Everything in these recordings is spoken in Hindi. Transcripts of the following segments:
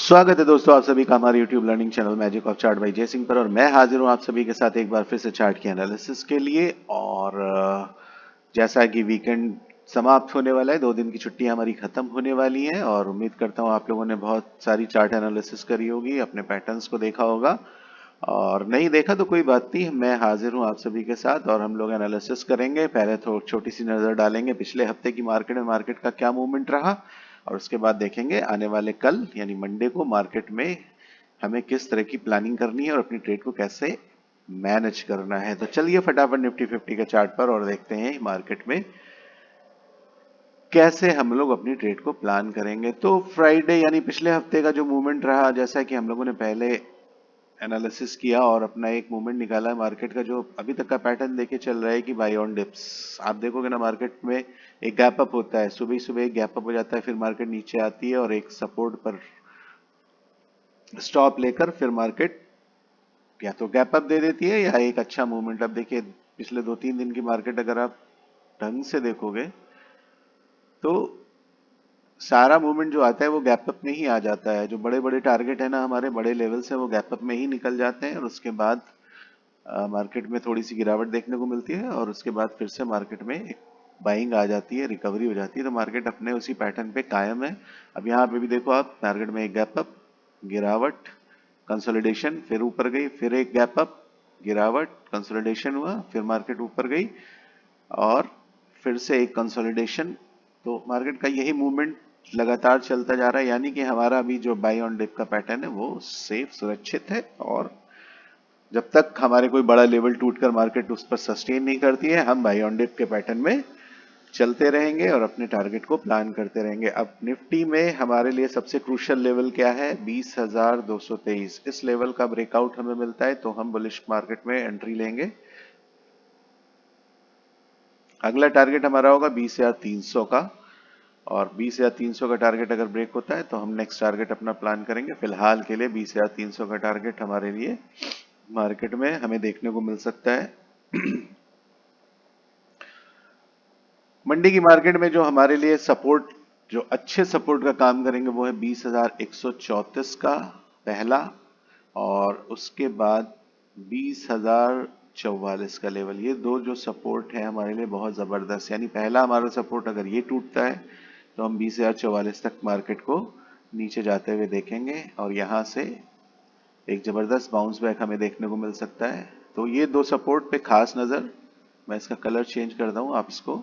स्वागत है दोस्तों आप सभी का हमारे YouTube learning channel magic of chart by जय सिंह पर। और मैं हाजिर हूं आप सभी के साथ एक बार फिर से चार्ट की एनालिसिस के लिए। और जैसा कि वीकेंड समाप्त होने वाला है, 2 दिन की छुट्टी हमारी खत्म होने वाली है और उम्मीद करता हूं आप लोगों ने बहुत सारी चार्ट एनालिसिस करी होगी, अपने पैटर्न्स को देखा होगा। और नहीं देखा तो कोई बात नहीं, मैं हाजिर हूं आप सभी के साथ और हम लोग एनालिसिस करेंगे। पहले तो छोटी सी नजर डालेंगे पिछले हफ्ते की मार्केट का क्या मूवमेंट रहा, और उसके बाद देखेंगे आने वाले कल यानी मंडे को मार्केट में हमें किस तरह की प्लानिंग करनी है और अपनी ट्रेड को कैसे मैनेज करना है। तो चलिए फटाफट निफ्टी 50 के चार्ट पर और देखते हैं मार्केट में कैसे हम लोग अपनी ट्रेड को प्लान करेंगे। तो फ्राइडे यानी पिछले हफ्ते का जो मूवमेंट रहा, जैसा कि हम लोगों ने पहले एनालिसिस किया और अपना एक मूवमेंट निकाला है मार्केट का, जो अभी तक का पैटर्न देके चल रहा है कि बाय ऑन डिप्स। आप देखोगे ना मार्केट में एक गैप अप होता है, सुबह सुबह एक गैप अप हो जाता है, फिर मार्केट नीचे आती है और एक सपोर्ट पर स्टॉप लेकर फिर मार्केट या तो गैप अप दे देती है या एक अच्छा मूवमेंट। अब देखिए पिछले 2-3 दिन की मार्केट अगर आप ढंग से देखोगे तो सारा मूवमेंट जो आता है वो गैप अप में ही आ जाता है। जो बड़े बड़े टारगेट है ना, हमारे बड़े लेवल से, वो गैप अप में ही निकल जाते हैं और उसके बाद मार्केट में थोड़ी सी गिरावट देखने को मिलती है और उसके बाद फिर से मार्केट में एक बाइंग आ जाती है, रिकवरी हो जाती है। तो मार्केट अपने उसी पैटर्न पे कायम है। अब यहाँ पे भी देखो आप, मार्केट में एक गैप अप, गिरावट, कंसोलिडेशन, फिर ऊपर गई, फिर एक गैप अप, गिरावट, कंसोलिडेशन हुआ, फिर मार्केट ऊपर गई और फिर से एक कंसोलिडेशन। तो मार्केट का यही मूवमेंट लगातार चलता जा रहा है, यानी कि हमारा अभी जो बाई ऑन डिप का पैटर्न है वो सेफ सुरक्षित है। और जब तक हमारे कोई बड़ा लेवल टूटकर मार्केट उस पर सस्टेन नहीं करती है, हम बाई ऑन डिप के पैटर्न में चलते रहेंगे और अपने टारगेट को प्लान करते रहेंगे। अब निफ्टी में हमारे लिए सबसे क्रूशियल लेवल क्या है? 20,223। इस लेवल का ब्रेकआउट हमें मिलता है तो हम बुलिश मार्केट में एंट्री लेंगे। अगला टारगेट हमारा होगा 20,300 का, और 20,300 का टारगेट अगर ब्रेक होता है तो हम नेक्स्ट टारगेट अपना प्लान करेंगे। फिलहाल के लिए 20,300 का टारगेट हमारे लिए मार्केट में हमें देखने को मिल सकता है। मंडी की मार्केट में जो हमारे लिए सपोर्ट, जो अच्छे सपोर्ट का काम करेंगे वो है 20,134 का पहला, और उसके बाद 20,044 का लेवल। ये दो जो सपोर्ट है हमारे लिए बहुत जबरदस्त, यानी पहला हमारा सपोर्ट अगर ये टूटता है तो हम 20,044 तक मार्केट को नीचे जाते हुए देखेंगे और यहाँ से एक जबरदस्त बाउंस बैक हमें देखने को मिल सकता है। तो ये दो सपोर्ट पे खास नजर, मैं इसका कलर चेंज करता हूँ, आप इसको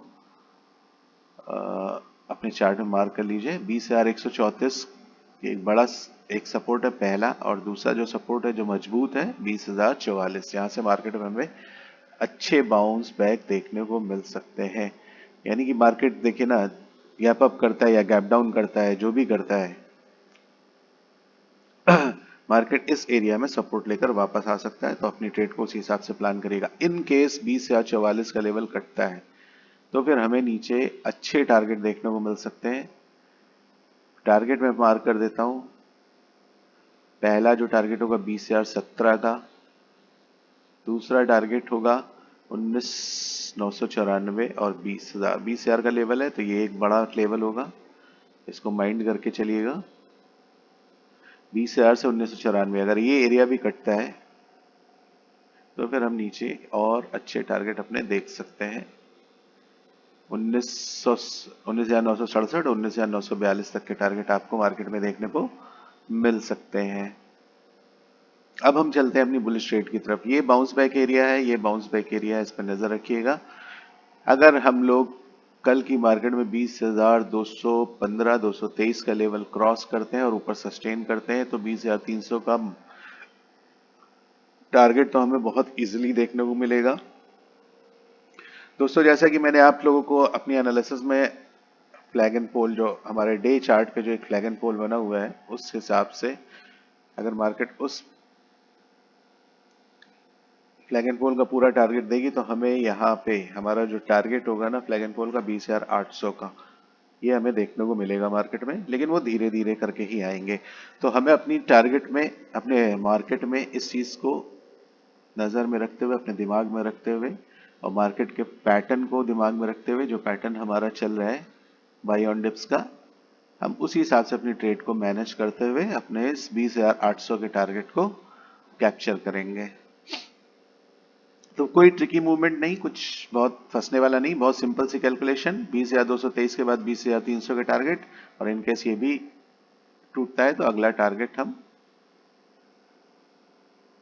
अपने चार्ट में मार्क कर लीजिए। 20,134 एक बड़ा एक सपोर्ट है पहला, और दूसरा जो सपोर्ट है जो मजबूत है 20,044। यहाँ से मार्केट में हमें अच्छे बाउंस बैक देखने को मिल सकते हैं। यानी कि मार्केट देखिए ना, गैप अप करता है या गैप डाउन करता है, जो भी करता है, मार्केट इस एरिया में सपोर्ट लेकर वापस आ सकता है। तो अपनी ट्रेड को उसी हिसाब से प्लान करिएगा। इन केस 20,044 का लेवल कटता है तो फिर हमें नीचे अच्छे टारगेट देखने को मिल सकते हैं। टारगेट में मार्क कर देता हूं। पहला जो टारगेट होगा 20,017 का, दूसरा टारगेट होगा 19,994 और 20,000। 20,000 का लेवल है तो ये एक बड़ा लेवल होगा, इसको माइंड करके चलिएगा। 20,000 से 1994, अगर ये एरिया भी कटता है तो फिर हम नीचे और अच्छे टारगेट अपने देख सकते हैं। 19,967, 19,942 तक के टारगेट आपको मार्केट में देखने को मिल सकते हैं। अब हम चलते हैं अपनी बुलिश ट्रेड की तरफ। ये बाउंस बैक एरिया है, ये बाउंस बैक एरिया है, इस पर नजर रखिएगा। अगर हम लोग कल की मार्केट में 20,215 223 का लेवल क्रॉस करते हैं और ऊपर सस्टेन करते हैं तो 20,300 का टारगेट तो हमें बहुत इजीली देखने को मिलेगा। दोस्तों जैसा कि मैंने आप लोगों को अपनी एनालिसिस में फ्लैग एंड पोल, जो हमारे डे चार्ट पे जो एक फ्लैग एंड पोल बना हुआ है, उस हिसाब से अगर मार्केट उस फ्लैग एंड पोल का पूरा टारगेट देगी तो हमें यहाँ पे हमारा जो टारगेट होगा ना फ्लैग एंड पोल का 20,800 का, ये हमें देखने को मिलेगा मार्केट में। लेकिन वो धीरे धीरे करके ही आएंगे। तो हमें अपनी टारगेट में, अपने मार्केट में इस चीज को नजर में रखते हुए, अपने दिमाग में रखते हुए और मार्केट के पैटर्न को दिमाग में रखते हुए, जो पैटर्न हमारा चल रहा है बाई ऑन डिप्स का, हम उसी हिसाब से अपनी ट्रेड को मैनेज करते हुए अपने इस 20,800 के टारगेट को कैप्चर करेंगे। तो कोई ट्रिकी मूवमेंट नहीं, कुछ बहुत फंसने वाला नहीं, बहुत सिंपल सी कैलकुलेशन। 20,223 के बाद 20,300 के टारगेट, और इनकेस ये भी टूटता है तो अगला टारगेट हम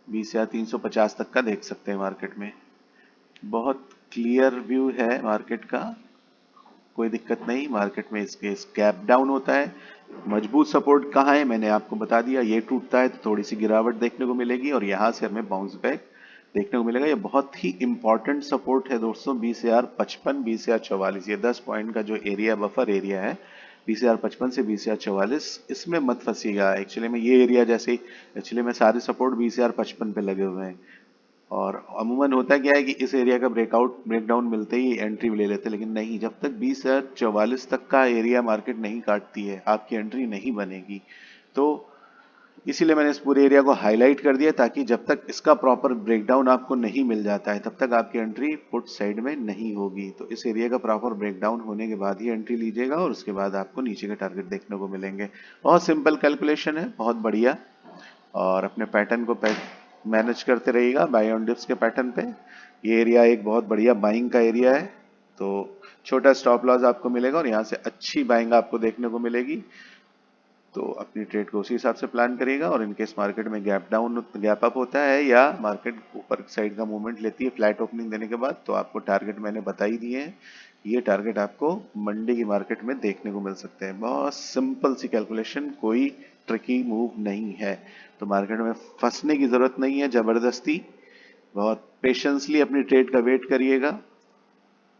20,350 तक का देख सकते हैं मार्केट में। बहुत क्लियर व्यू है मार्केट का, कोई दिक्कत नहीं। मार्केट में इसके गैप डाउन होता है। मजबूत सपोर्ट कहाँ है मैंने आपको बता दिया, ये टूटता है तो थोड़ी सी गिरावट देखने को मिलेगी और यहाँ से हमें बाउंस बैक देखने को मिलेगा। ये बहुत ही इंपॉर्टेंट सपोर्ट है दोस्तों, 20,055, 20,044, ये 10 पॉइंट का जो एरिया बफर एरिया है 20,055 से 20,044, इसमें मत फंसिएगा। एक्चुअली में ये एरिया जैसे ही, एक्चुअली में सारे सपोर्ट 20,055 पे लगे हुए हैं, और अमूमन होता क्या है कि इस एरिया का ब्रेकडाउन मिलते ही एंट्री ले लेते हैं, लेकिन नहीं, जब तक 20,044 तक का एरिया मार्केट नहीं काटती है आपकी एंट्री नहीं बनेगी। तो इसीलिए मैंने इस पूरे एरिया को हाईलाइट कर दिया, ताकि जब तक इसका प्रॉपर ब्रेकडाउन आपको नहीं मिल जाता है तब तक आपकी एंट्री पुट साइड में नहीं होगी। तो इस एरिया का प्रॉपर ब्रेकडाउन होने के बाद ही एंट्री लीजिएगा, और उसके बाद आपको नीचे के टारगेट देखने को मिलेंगे। बहुत सिंपल कैलकुलेशन है, बहुत बढ़िया। और अपने पैटर्न को मैनेज करते रहिएगा बाय ऑन डिप्स के पैटर्न पे। ये एरिया एक बहुत बढ़िया बाइंग का एरिया है, तो छोटा स्टॉप लॉस आपको मिलेगा और यहाँ से अच्छी बाइंग आपको देखने को मिलेगी। तो अपनी ट्रेड को उसी हिसाब से प्लान करिएगा। और इनकेस मार्केट में गैप अप होता है या मार्केट ऊपर साइड का मूवमेंट लेती है फ्लैट ओपनिंग देने के बाद, तो आपको टारगेट मैंने बता ही दिए हैं। ये टारगेट आपको मंडे की मार्केट में देखने को मिल सकते हैं। बहुत सिंपल सी कैलकुलेशन, कोई ट्रिकी मूव नहीं है। तो मार्केट में फंसने की जरूरत नहीं है जबरदस्ती। बहुत पेशेंसली अपनी ट्रेड का वेट करिएगा,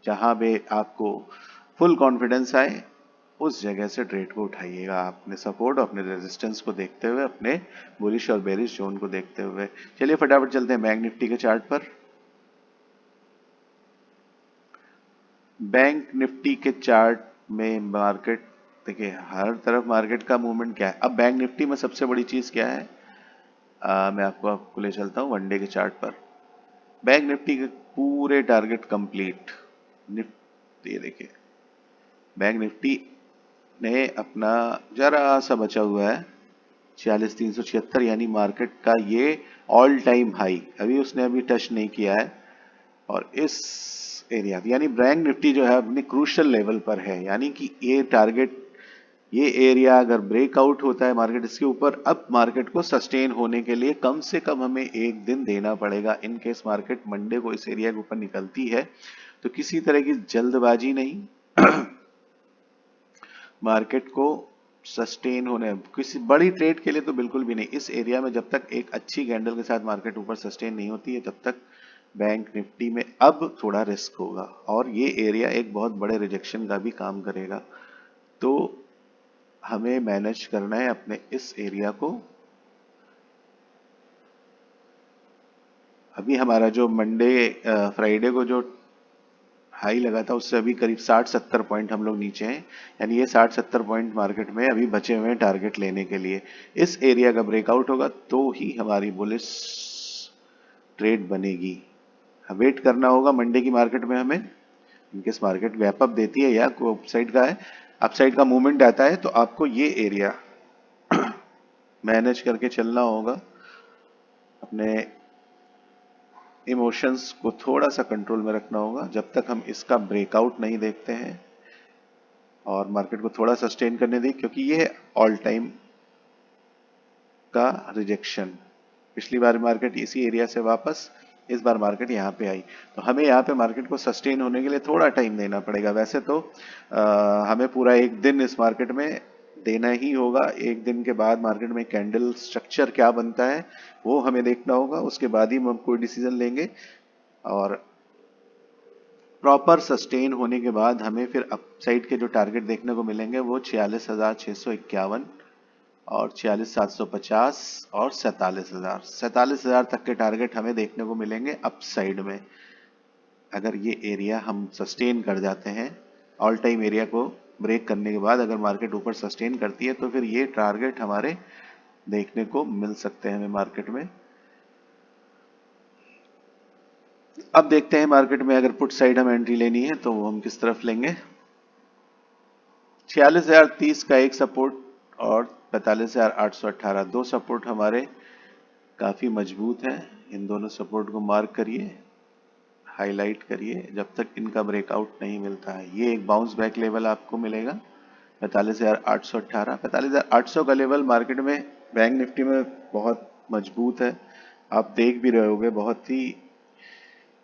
जहां पे आपको फुल कॉन्फिडेंस आए उस जगह से ट्रेड को उठाइएगा, अपने सपोर्ट और अपने रेजिस्टेंस को देखते हुए, अपने बुलिश और बेरिश जोन को देखते हुए। चलिए फटाफट चलते हैं बैंक निफ्टी के चार्ट पर। बैंक निफ्टी के चार्ट में मार्केट देखिए, हर तरफ मार्केट का मूवमेंट क्या है। अब बैंक निफ्टी में सबसे बड़ी चीज क्या है, मैं आपको ले चलता हूँ वनडे के चार्ट पर। बैंक निफ्टी के पूरे टारगेट कंप्लीट। निफ्टी ये देखिए, बैंक निफ्टी ने अपना जरा सा बचा हुआ है 46,376, यानी मार्केट का ये ऑल टाइम हाई अभी उसने अभी टच नहीं किया है। और इस एरिया यानी बैंक निफ्टी जो है अपने क्रूशियल लेवल पर है, यानी कि ये टारगेट, ये एरिया अगर ब्रेकआउट होता है मार्केट इसके ऊपर, अब मार्केट को सस्टेन होने के लिए कम से कम हमें एक दिन देना पड़ेगा। इन केस मार्केट मंडे को इस एरिया के ऊपर निकलती है तो किसी तरह की जल्दबाजी नहीं। मार्केट को सस्टेन होने, किसी बड़ी ट्रेड के लिए तो बिल्कुल भी नहीं। इस एरिया में जब तक एक अच्छी कैंडल के साथ मार्केट ऊपर सस्टेन नहीं होती है तब तक बैंक निफ्टी में अब थोड़ा रिस्क होगा, और ये एरिया एक बहुत बड़े रिजेक्शन का भी काम करेगा। तो हमें मैनेज करना है अपने इस एरिया को। अभी हमारा जो मंडे फ्राइडे को जो हाई लगा था उससे अभी करीब 60-70 पॉइंट हम लोग नीचे हैं, यानी ये 60-70 पॉइंट मार्केट में अभी बचे हुए हैं टारगेट लेने के लिए। इस एरिया का ब्रेकआउट होगा तो ही हमारी बुलिश ट्रेड बनेगी। वेट करना होगा मंडे की मार्केट में हमें। इनकेस मार्केट गैप अप देती है या अपसाइड का है, अपसाइड का मूवमेंट आता है, तो आपको ये एरिया मैनेज करके चलना होगा। अपने इमोशंस को थोड़ा सा कंट्रोल में रखना होगा जब तक हम इसका ब्रेकआउट नहीं देखते हैं, और मार्केट को थोड़ा सस्टेन करने दें, क्योंकि ये है ऑल टाइम का रिजेक्शन। पिछली बार मार्केट इसी एरिया से वापस, इस बार मार्केट यहाँ पे आई, तो हमें यहाँ पे मार्केट को सस्टेन होने के लिए थोड़ा टाइम देना पड़ेगा। वैसे तो हमें पूरा एक दिन इस मार्केट में देना ही होगा। एक दिन के बाद मार्केट में कैंडल स्ट्रक्चर क्या बनता है वो हमें देखना होगा, उसके बाद ही हम कोई डिसीजन लेंगे। और प्रॉपर सस्टेन होने के बाद हमें फिर अपसाइड के जो टारगेट देखने को मिलेंगे वो 46,651 और 46,750 और 47,000 तक के टारगेट हमें देखने को मिलेंगे अपसाइड में। अगर ये एरिया हम सस्टेन कर जाते हैं, ऑल टाइम एरिया को ब्रेक करने के बाद अगर मार्केट ऊपर सस्टेन करती है तो फिर ये टारगेट हमारे देखने को मिल सकते हैं हमें मार्केट में। अब देखते हैं मार्केट में अगर पुट साइड हम एंट्री लेनी है तो वो हम किस तरफ लेंगे। 46,030 का एक सपोर्ट और 45,818 दो सपोर्ट हमारे काफी मजबूत हैं। इन दोनों सपोर्ट को मार्क करिए, हाईलाइट करिए जब तक इनका ब्रेकआउट नहीं मिलता है। ये एक बाउंस बैक लेवल आपको मिलेगा 45,818। 45,800 का लेवल मार्केट में, बैंक निफ्टी में बहुत मजबूत है। आप देख भी रहे होगे बहुत ही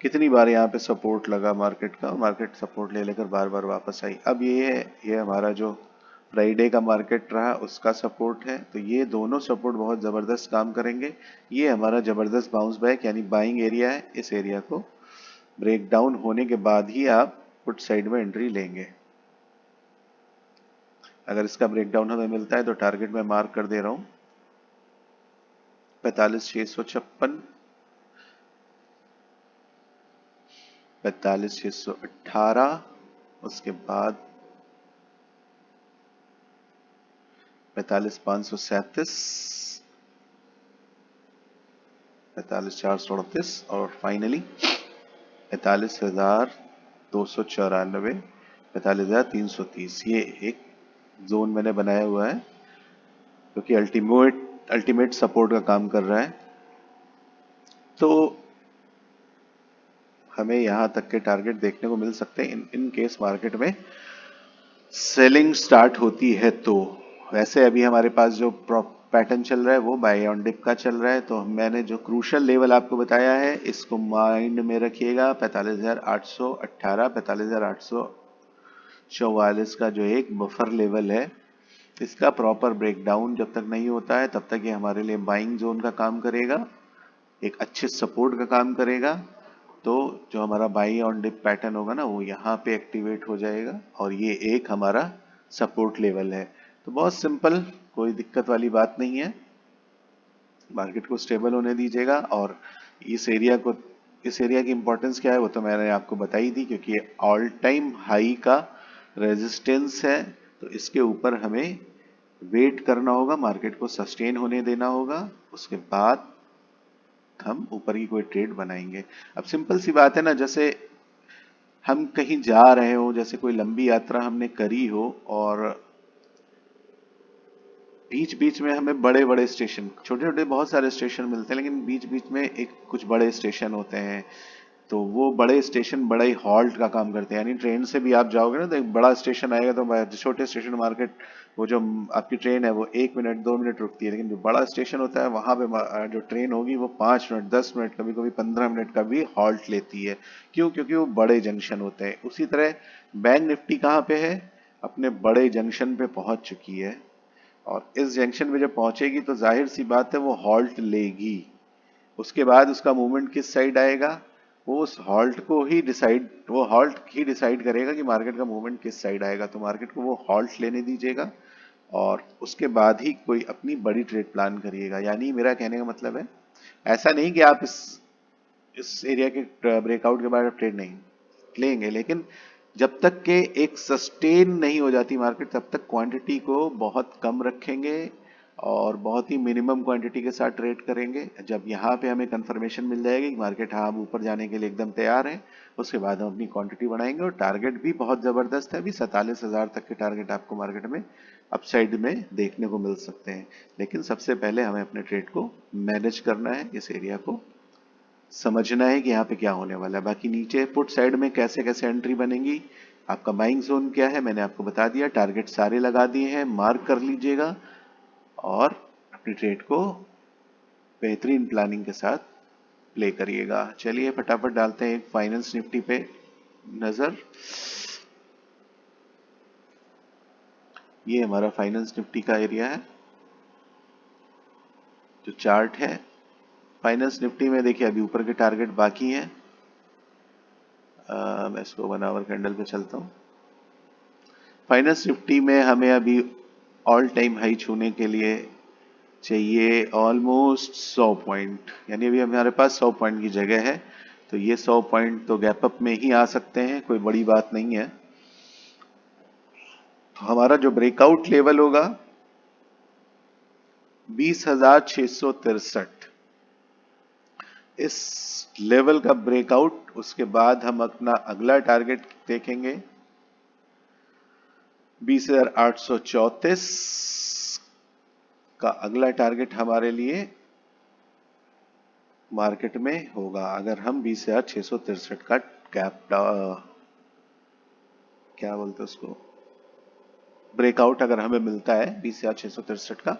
कितनी बार यहाँ पे सपोर्ट लगा मार्केट का, मार्केट सपोर्ट ले लेकर बार बार वापस आई। अब ये है, ये हमारा जो फ्राइडे का मार्केट रहा उसका सपोर्ट है। तो ये दोनों सपोर्ट बहुत ज़बरदस्त काम करेंगे। ये हमारा ज़बरदस्त बाउंस बैक यानी बाइंग एरिया है। इस एरिया को ब्रेक डाउन होने के बाद ही आप पुट साइड में एंट्री लेंगे। अगर इसका ब्रेक डाउन हमें मिलता है तो टारगेट में मार्क कर दे रहा हूँ 45,656, 45,618, उसके बाद 45,537, 45,438 और फाइनली 45,294, 45,330। ये एक जोन मैंने बनाया हुआ है क्योंकि अल्टीमेट सपोर्ट का काम कर रहा है। तो हमें यहाँ तक के टारगेट देखने को मिल सकते हैं इन केस मार्केट में सेलिंग स्टार्ट होती है। तो वैसे अभी हमारे पास जो पैटर्न चल रहा है वो बाय ऑन डिप का चल रहा है। तो मैंने जो क्रूशियल लेवल आपको बताया है इसको माइंड में रखिएगा। 45,818, 45,844 का जो एक बफर लेवल है, इसका प्रॉपर ब्रेकडाउन जब तक नहीं होता है तब तक ये हमारे लिए बाइंग जोन का काम करेगा, एक अच्छे सपोर्ट का काम करेगा। तो जो हमारा बाई ऑन डिप पैटर्न होगा ना वो यहाँ पे एक्टिवेट हो जाएगा और ये एक हमारा सपोर्ट लेवल है। तो बहुत सिंपल, कोई दिक्कत वाली बात नहीं है। मार्केट को स्टेबल होने दीजिएगा। और इस एरिया को, इस एरिया की इंपॉर्टेंस क्या है वो तो मैंने आपको बताई थी, क्योंकि ये ऑल टाइम हाई का रेजिस्टेंस है। तो इसके ऊपर हमें वेट करना होगा, मार्केट को सस्टेन होने देना होगा, उसके बाद हम ऊपर की कोई ट्रेड बनाएंगे। अब सिंपल सी बात है ना, जैसे हम कहीं जा रहे हो, जैसे कोई लंबी यात्रा हमने करी हो और बीच बीच में हमें बड़े बड़े स्टेशन, छोटे छोटे बहुत सारे स्टेशन मिलते हैं लेकिन बीच बीच में एक कुछ बड़े स्टेशन होते हैं। तो वो बड़े स्टेशन बड़ा ही हॉल्ट का काम करते हैं। यानी ट्रेन से भी आप जाओगे ना तो एक बड़ा स्टेशन आएगा तो छोटे स्टेशन मार्केट, वो जो आपकी ट्रेन है वो 1 मिनट 2 मिनट रुकती है, लेकिन जो बड़ा स्टेशन होता है वहां पे जो ट्रेन होगी वो 5 मिनट 10 मिनट कभी कभी 15 मिनट का भी हॉल्ट लेती है। क्यों? क्योंकि वो बड़े जंक्शन होते हैं। उसी तरह बैंक निफ्टी कहाँ पे है? अपने बड़े जंक्शन पे पहुंच चुकी है और इस जंक्शन पे जब पहुंचेगी तो जाहिर सी बात है वो हॉल्ट लेगी। उसके बाद उसका मूवमेंट किस साइड आएगा, वो उस हॉल्ट को ही डिसाइड, वो हॉल्ट ही डिसाइड करेगा कि मार्केट का मूवमेंट किस साइड आएगा। तो मार्केट को वो हॉल्ट लेने दीजिएगा और उसके बाद ही कोई अपनी बड़ी ट्रेड प्लान करिएगा। यानी मेरा कहने का मतलब है, ऐसा नहीं कि आप इस एरिया के ब्रेकआउट के बाद आप ट्रेड नहीं लेंगे, लेकिन जब तक के एक सस्टेन नहीं हो जाती मार्केट तब तक क्वांटिटी को बहुत कम रखेंगे और बहुत ही मिनिमम क्वांटिटी के साथ ट्रेड करेंगे। जब यहाँ पे हमें कंफर्मेशन मिल जाएगी कि मार्केट हाँ हम ऊपर जाने के लिए एकदम तैयार है, उसके बाद हम अपनी क्वांटिटी बढ़ाएंगे। और टारगेट भी बहुत जबरदस्त है, अभी 47,000 तक के टारगेट आपको मार्केट में अपसाइड में देखने को मिल सकते हैं। लेकिन सबसे पहले हमें अपने ट्रेड को मैनेज करना है, इस एरिया को समझना है कि यहाँ पे क्या होने वाला है। बाकी नीचे पुट साइड में कैसे कैसे एंट्री बनेगी, आपका बाइंग जोन क्या है मैंने आपको बता दिया, टारगेट सारे लगा दिए हैं, मार्क कर लीजिएगा और अपनी ट्रेड को बेहतरीन प्लानिंग के साथ प्ले करिएगा। चलिए फटाफट डालते हैं एक फाइनेंस निफ्टी पे नजर। ये हमारा फाइनेंस निफ्टी का एरिया है, जो चार्ट है फाइनेंस निफ्टी में। देखिए अभी ऊपर के टारगेट बाकी हैं। मैं इसको 1 आवर कैंडल पे चलता हूँ। फाइनेंस निफ्टी में हमें अभी ऑल टाइम हाई छूने के लिए चाहिए ऑलमोस्ट 100 पॉइंट, यानी अभी हमारे पास 100 पॉइंट की जगह है। तो ये 100 पॉइंट तो गैप अप में ही आ सकते हैं, कोई बड़ी बात नहीं है। तो हमारा जो ब्रेकआउट लेवल होगा 20,663, इस लेवल का ब्रेकआउट, उसके बाद हम अपना अगला टारगेट देखेंगे 20,834 का अगला टारगेट हमारे लिए मार्केट में होगा अगर हम 20,663 का गैप क्या बोलते हैं उसको ब्रेकआउट अगर हमें मिलता है 20,663 का,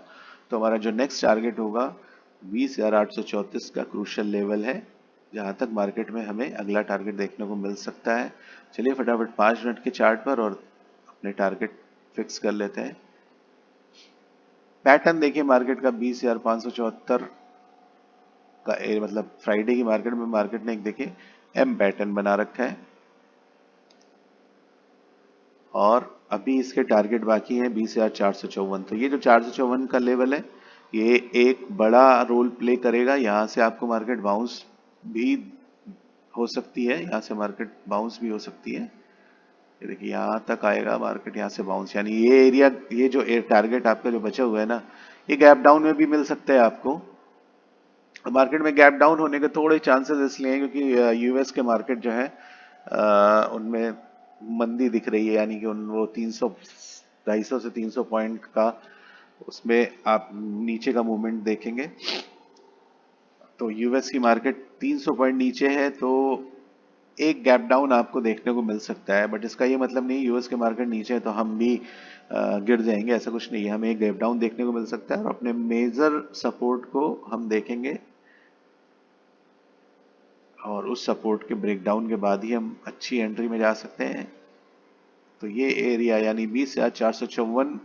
तो हमारा जो नेक्स्ट टारगेट होगा 20,834 का क्रूशियल लेवल है, जहां तक मार्केट में हमें अगला टारगेट देखने को मिल सकता है। चलिए फटाफट 5 मिनट के चार्ट पर और अपने टारगेट फिक्स कर लेते हैं। पैटर्न देखिए मार्केट का 20,574 का मतलब फ्राइडे की मार्केट में मार्केट ने एक देखिए एम पैटर्न बना रखा है और अभी इसके टारगेट बाकी है 20,454। तो ये जो 454 का लेवल है ये एक बड़ा रोल प्ले करेगा। यहाँ से आपको मार्केट बाउंस भी हो सकती है, यहाँ से मार्केट बाउंस भी हो सकती है। ये देखिए यहाँ तक आएगा मार्केट, यहाँ से बाउंस, यानी ये एरिया, ये जो टारगेट आपका जो बचा हुआ है ना, ये गैप डाउन में भी मिल सकता है आपको। मार्केट में गैप डाउन होने के थोड़े चांसेस इसलिए हैं क्योंकि यूएस के मार्केट जो है उनमें मंदी दिख रही है, यानी कि उन वो 300 250 से 300 पॉइंट का उसमें आप नीचे का मूवमेंट देखेंगे। तो यूएस की मार्केट 300 पॉइंट नीचे है तो एक गैप डाउन आपको देखने को मिल सकता है, बट इसका ये मतलब नहीं यूएस के मार्केट नीचे है तो हम भी गिर जाएंगे, ऐसा कुछ नहीं है। हमें एक गैप डाउन देखने को मिल सकता है और अपने मेजर सपोर्ट को हम देखेंगे और उस सपोर्ट के ब्रेकडाउन के बाद ही हम अच्छी एंट्री में जा सकते हैं। तो ये एरिया यानी 20,454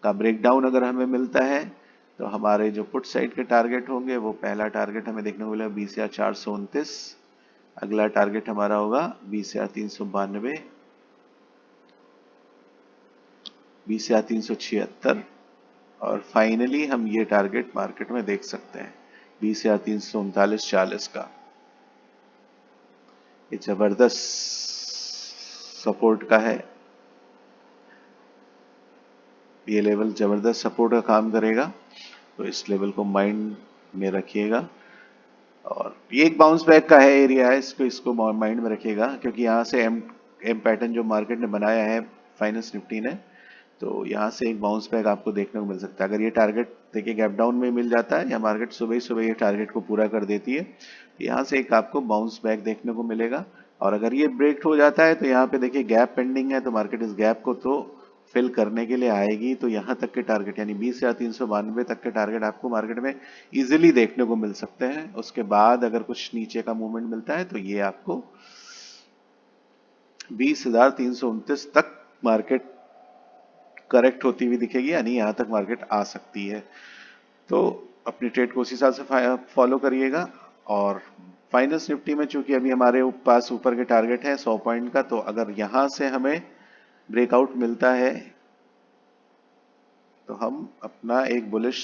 का ब्रेकडाउन अगर हमें मिलता है तो हमारे जो पुट साइड के टारगेट होंगे वो पहला टारगेट हमें देखने को मिलेगा 20,429, अगला टारगेट हमारा होगा 20,392, 20,376 और फाइनली हम ये टारगेट मार्केट में देख सकते हैं 20,339-40 का। ये जबरदस्त सपोर्ट का है, ये लेवल जबरदस्त सपोर्ट का काम करेगा, तो इस लेवल को माइंड में रखिएगा। और ये एक बाउंस बैक का है एरिया है, इसको माइंड में रखिएगा क्योंकि यहाँ से एम पैटर्न जो मार्केट ने बनाया है फाइनेंस निफ्टी ने, तो यहाँ से एक बाउंस बैक आपको देखने को मिल सकता है। अगर ये टारगेट देखिए गैप डाउन में मिल जाता है या मार्केट सुबह ही सुबह ये टारगेट को पूरा कर देती है, तो यहाँ से एक आपको बाउंस बैक देखने को मिलेगा। और अगर ये ब्रेक हो जाता है तो यहाँ पे देखिए गैप पेंडिंग है, तो मार्केट इस गैप को तो फिल करने के लिए आएगी। तो यहाँ तक के टारगेट यानी 20,392 तक के टारगेट आपको मार्केट में इजिली देखने को मिल सकते हैं। उसके बाद अगर कुछ नीचे का मूवमेंट मिलता है तो ये आपको 20,329 तक मार्केट करेक्ट होती हुई दिखेगी, यानी यहाँ तक मार्केट आ सकती है। तो अपनी ट्रेड को उस हिसाब से फॉलो करिएगा। और फाइनेंस निफ्टी में चूंकि अभी हमारे पास ऊपर के टारगेट है 100 पॉइंट का, तो अगर यहाँ से हमें ब्रेकआउट मिलता है तो हम अपना एक बुलिश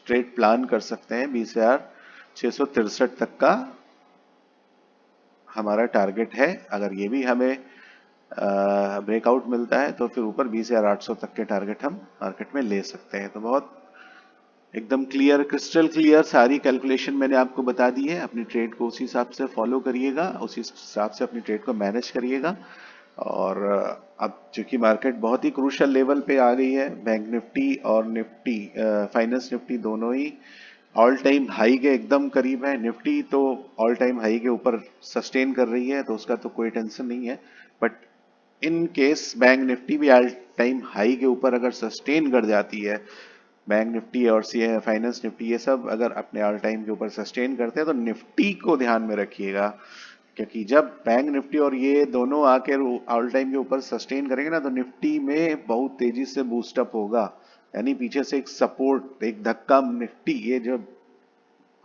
ट्रेड प्लान कर सकते हैं। 20,663 तक का हमारा टारगेट है। अगर ये भी हमें ब्रेकआउट मिलता है तो फिर ऊपर 20,800 तक के टारगेट हम मार्केट में ले सकते हैं। तो बहुत एकदम क्लियर, क्रिस्टल क्लियर सारी कैलकुलेशन मैंने आपको बता दी है। अपनी ट्रेड को उसी हिसाब से फॉलो करिएगा, उसी हिसाब से अपनी ट्रेड को मैनेज करिएगा। और अब चूंकि मार्केट बहुत ही क्रूशियल लेवल पे आ गई है, बैंक निफ्टी और निफ्टी फाइनेंस निफ्टी दोनों ही ऑल टाइम हाई के एकदम करीब है। निफ्टी तो ऑल टाइम हाई के ऊपर सस्टेन कर रही है तो उसका तो कोई टेंशन नहीं है, but in case bank Nifty भी ऑल टाइम हाई के ऊपर अगर सस्टेन कर जाती है, बैंक निफ्टी और सी फाइनेंस निफ्टी ये सब अगर अपने ऑल टाइम के ऊपर सस्टेन करते हैं, तो निफ्टी को ध्यान में रखिएगा। क्योंकि जब बैंक निफ्टी और ये दोनों आकर ऑल टाइम के ऊपर सस्टेन करेंगे ना, तो निफ्टी में बहुत तेजी से बूस्टअप होगा। यानी पीछे से एक सपोर्ट, एक धक्का, निफ्टी ये जब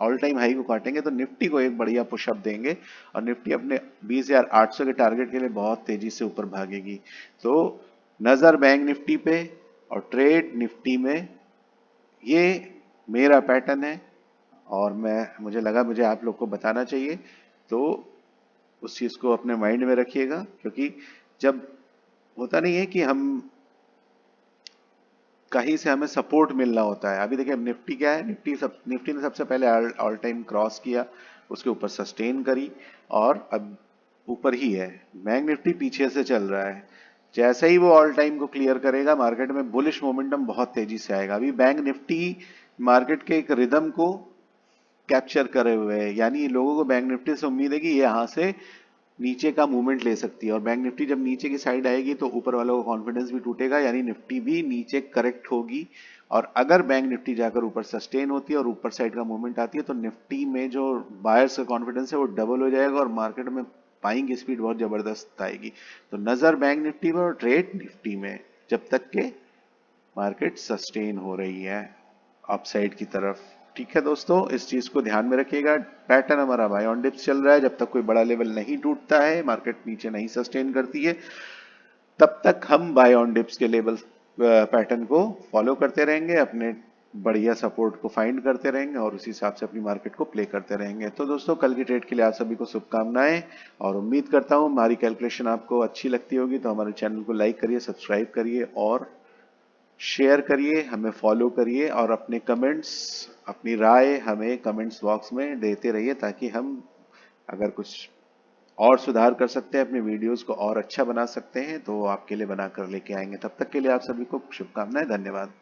ऑल टाइम हाई को काटेंगे तो निफ्टी को एक बढ़िया पुशअप देंगे और निफ्टी अपने 20,800 के टारगेट के लिए बहुत तेजी से ऊपर भागेगी। तो नजर बैंक निफ्टी पे और ट्रेड निफ्टी में, ये मेरा पैटर्न है और मुझे लगा मुझे आप लोग को बताना चाहिए। तो उस चीज को अपने माइंड में रखिएगा क्योंकि जब होता नहीं है कि हम कहीं से हमें सपोर्ट मिलना होता है। अभी देखिए निफ्टी क्या है, निफ्टी ने सबसे पहले ऑल टाइम क्रॉस किया, उसके ऊपर सस्टेन करी और अब ऊपर ही है। बैंक निफ्टी पीछे से चल रहा है। जैसे ही वो ऑल टाइम को क्लियर करेगा मार्केट में बुलिश मोमेंटम बहुत तेजी से आएगा। अभी बैंक निफ्टी मार्केट के एक रिदम को कैप्चर करे हुए है, यानी लोगों को बैंक निफ्टी से उम्मीद है कि ये यहाँ से नीचे का मूवमेंट ले सकती है, और बैंक निफ्टी जब नीचे की साइड आएगी तो ऊपर वालों का कॉन्फिडेंस भी टूटेगा, यानी निफ्टी भी नीचे करेक्ट होगी। और अगर बैंक निफ्टी जाकर ऊपर सस्टेन होती है और ऊपर साइड का मूवमेंट आती है तो निफ्टी में जो बायर्स का कॉन्फिडेंस है वो डबल हो जाएगा और मार्केट में बाइंग स्पीड बहुत जबरदस्त आएगी। तो नजर बैंक निफ्टी में और ट्रेड निफ्टी में, जब तक के मार्केट सस्टेन हो रही है अपसाइड की तरफ। ठीक है दोस्तों, इस चीज को ध्यान में रखिएगा। पैटर्न हमारा बाय ऑन डिप्स चल रहा है, जब तक कोई बड़ा लेवल नहीं टूटता है, मार्केट नीचे नहीं सस्टेन करती है, तब तक हम बाय ऑन डिप्स के लेवल पैटर्न को फॉलो करते रहेंगे, अपने बढ़िया सपोर्ट को फाइंड करते रहेंगे और उसी हिसाब से अपनी मार्केट को प्ले करते रहेंगे। तो दोस्तों, कल की ट्रेड के लिए आप सभी को शुभकामनाएं, और उम्मीद करता हूं हमारी कैलकुलेशन आपको अच्छी लगती होगी। तो हमारे चैनल को लाइक करिए, सब्सक्राइब करिए और शेयर करिए, हमें फॉलो करिए, और अपने कमेंट्स, अपनी राय हमें कमेंट्स बॉक्स में देते रहिए, ताकि हम अगर कुछ और सुधार कर सकते हैं, अपने वीडियोस को और अच्छा बना सकते हैं, तो आपके लिए बनाकर लेके आएंगे। तब तक के लिए आप सभी को शुभकामनाएं, धन्यवाद।